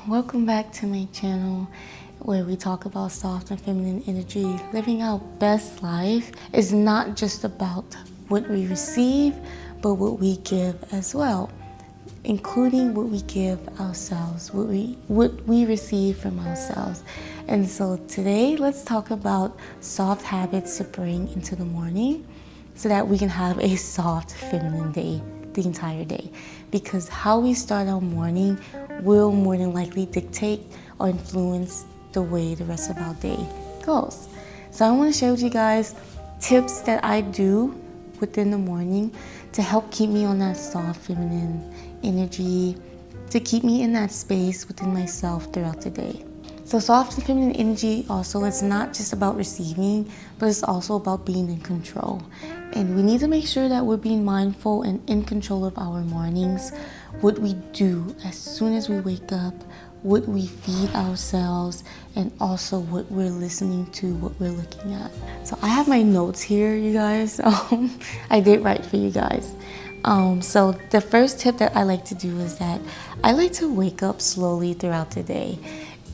Welcome back to my channel where we talk about soft and feminine energy. Living our best life is not just about what we receive, but what we give as well, including what we give ourselves, what we receive from ourselves. And so today, let's talk about soft habits to bring into the morning so that we can have a soft feminine day the entire day. Because how we start our morning will more than likely dictate or influence the way the rest of our day goes. So I want to share with you guys tips that I do within the morning to help keep me on that soft feminine energy, to keep me in that space within myself throughout the day. So soft and feminine energy also, it's not just about receiving, but it's also about being in control. And we need to make sure that we're being mindful and in control of our mornings, what we do as soon as we wake up, what we feed ourselves, and also what we're listening to, what we're looking at. So I have my notes here, you guys. I did write for you guys. So the first tip that I like to do is that I like to wake up slowly throughout the day.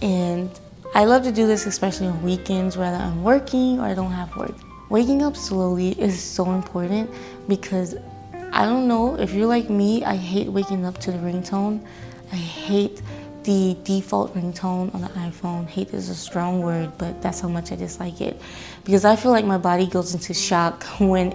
And I love to do this especially on weekends, whether I'm working or I don't have work. Waking up slowly is so important because I don't know if you're like me, I hate waking up to the ringtone. I hate the default ringtone on the iPhone. Hate is a strong word, but that's how much I dislike it. Because I feel like my body goes into shock when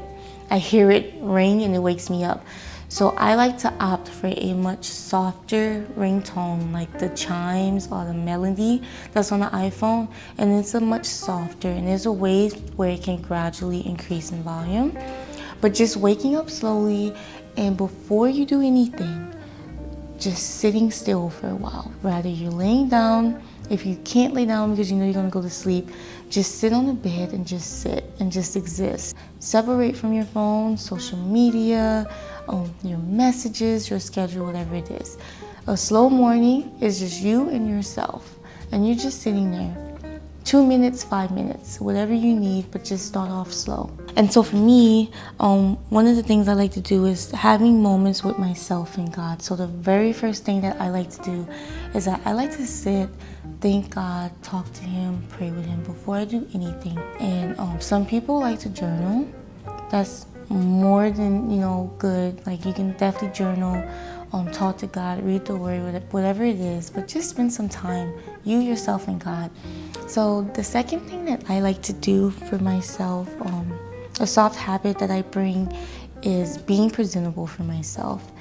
I hear it ring and it wakes me up. So I like to opt for a much softer ringtone, like the chimes or the melody that's on the iPhone, and it's a much softer, and there's a way where it can gradually increase in volume. But just waking up slowly, and before you do anything, just sitting still for a while. Rather you're laying down, if you can't lay down because you know you're gonna go to sleep, just sit on the bed and just sit and just exist. Separate from your phone, social media, your messages, your schedule, whatever it is. A slow morning is just you and yourself, and you're just sitting there. 2 minutes, 5 minutes, whatever you need, but just start off slow. And so for me, one of the things I like to do is having moments with myself and God. So the very first thing that I like to do is that I like to sit, thank God, talk to Him, pray with Him before I do anything. And some people like to journal. That's more than, good. Like, you can definitely journal, talk to God, read the Word, whatever it is, but just spend some time, you, yourself, and God. So the second thing that I like to do for myself, a soft habit that I bring, is being presentable for myself.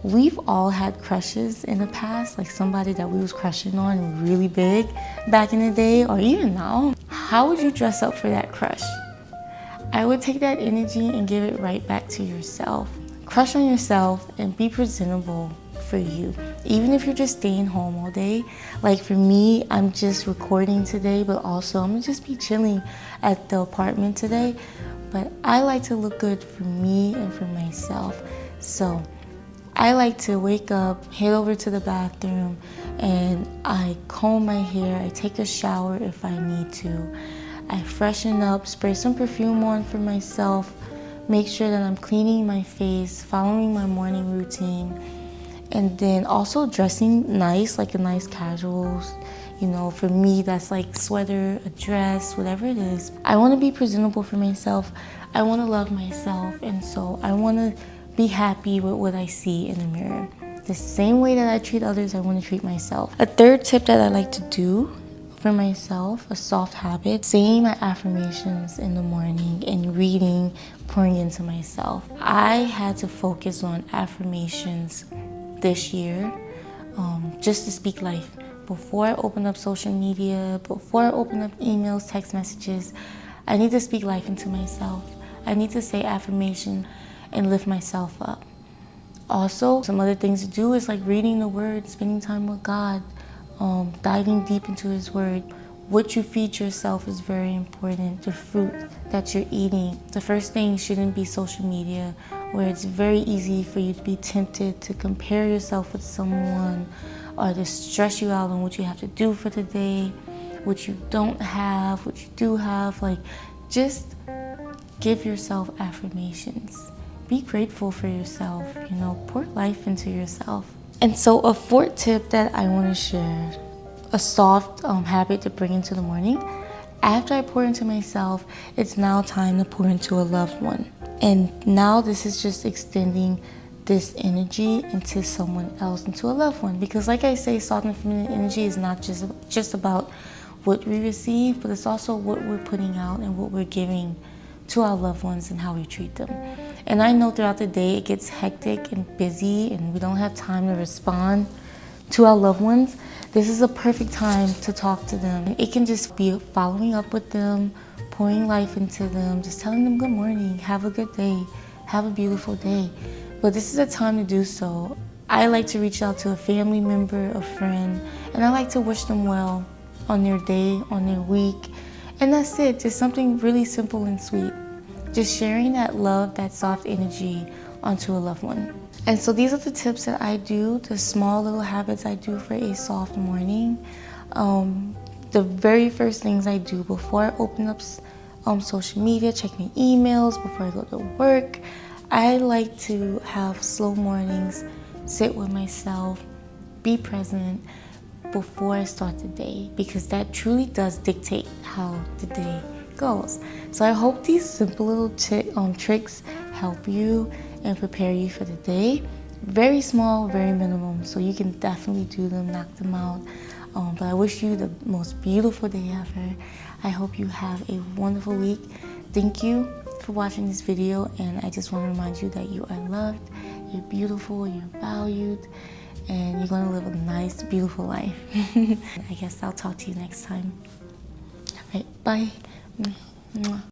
We've all had crushes in the past, like somebody that we was crushing on really big back in the day, or even now. How would you dress up for that crush? I would take that energy and give it right back to yourself. Crush on yourself and be presentable for you. Even if you're just staying home all day. Like for me, I'm just recording today, but also I'm gonna just be chilling at the apartment today. But I like to look good for me and for myself. So I like to wake up, head over to the bathroom, and I comb my hair. I take a shower if I need to. I freshen up, spray some perfume on for myself, make sure that I'm cleaning my face, following my morning routine, and then also dressing nice, like a nice casuals. For me, that's like sweater, a dress, whatever it is. I want to be presentable for myself. I want to love myself, and so I want to be happy with what I see in the mirror. The same way that I treat others, I want to treat myself. A third tip that I like to do for myself, a soft habit, saying my affirmations in the morning and reading, pouring into myself. I had to focus on affirmations this year, just to speak life. Before I open up social media, before I open up emails, text messages, I need to speak life into myself. I need to say affirmation and lift myself up. Also, some other things to do is like reading the Word, spending time with God, diving deep into His Word. What you feed yourself is very important. The fruit that you're eating. The first thing shouldn't be social media, where it's very easy for you to be tempted to compare yourself with someone or to stress you out on what you have to do for the day, what you don't have, what you do have. Like, just give yourself affirmations. Be grateful for yourself, pour life into yourself. And so a fourth tip that I want to share, a soft habit to bring into the morning. After I pour into myself, it's now time to pour into a loved one. And now this is just extending this energy into someone else, into a loved one. Because like I say, soft and feminine energy is not just about what we receive, but it's also what we're putting out and what we're giving to our loved ones and how we treat them. And I know throughout the day it gets hectic and busy and we don't have time to respond to our loved ones. This is a perfect time to talk to them. It can just be following up with them, pouring life into them, just telling them good morning, have a good day, have a beautiful day. But this is a time to do so. I like to reach out to a family member, a friend, and I like to wish them well on their day, on their week. And that's it, just something really simple and sweet. Just sharing that love, that soft energy onto a loved one. And so these are the tips that I do, the small little habits I do for a soft morning. The very first things I do before I open up social media, check my emails, before I go to work, I like to have slow mornings, sit with myself, be present before I start the day, because that truly does dictate how the day goes. So I hope these simple little tricks help you and prepare you for the day. Very small, very minimum, so you can definitely do them, knock them out. But I wish you the most beautiful day ever. I hope you have a wonderful week. Thank you for watching this video, and I just want to remind you that you are loved, you're beautiful, you're valued, and you're going to live a nice, beautiful life. I guess I'll talk to you next time. All right, bye.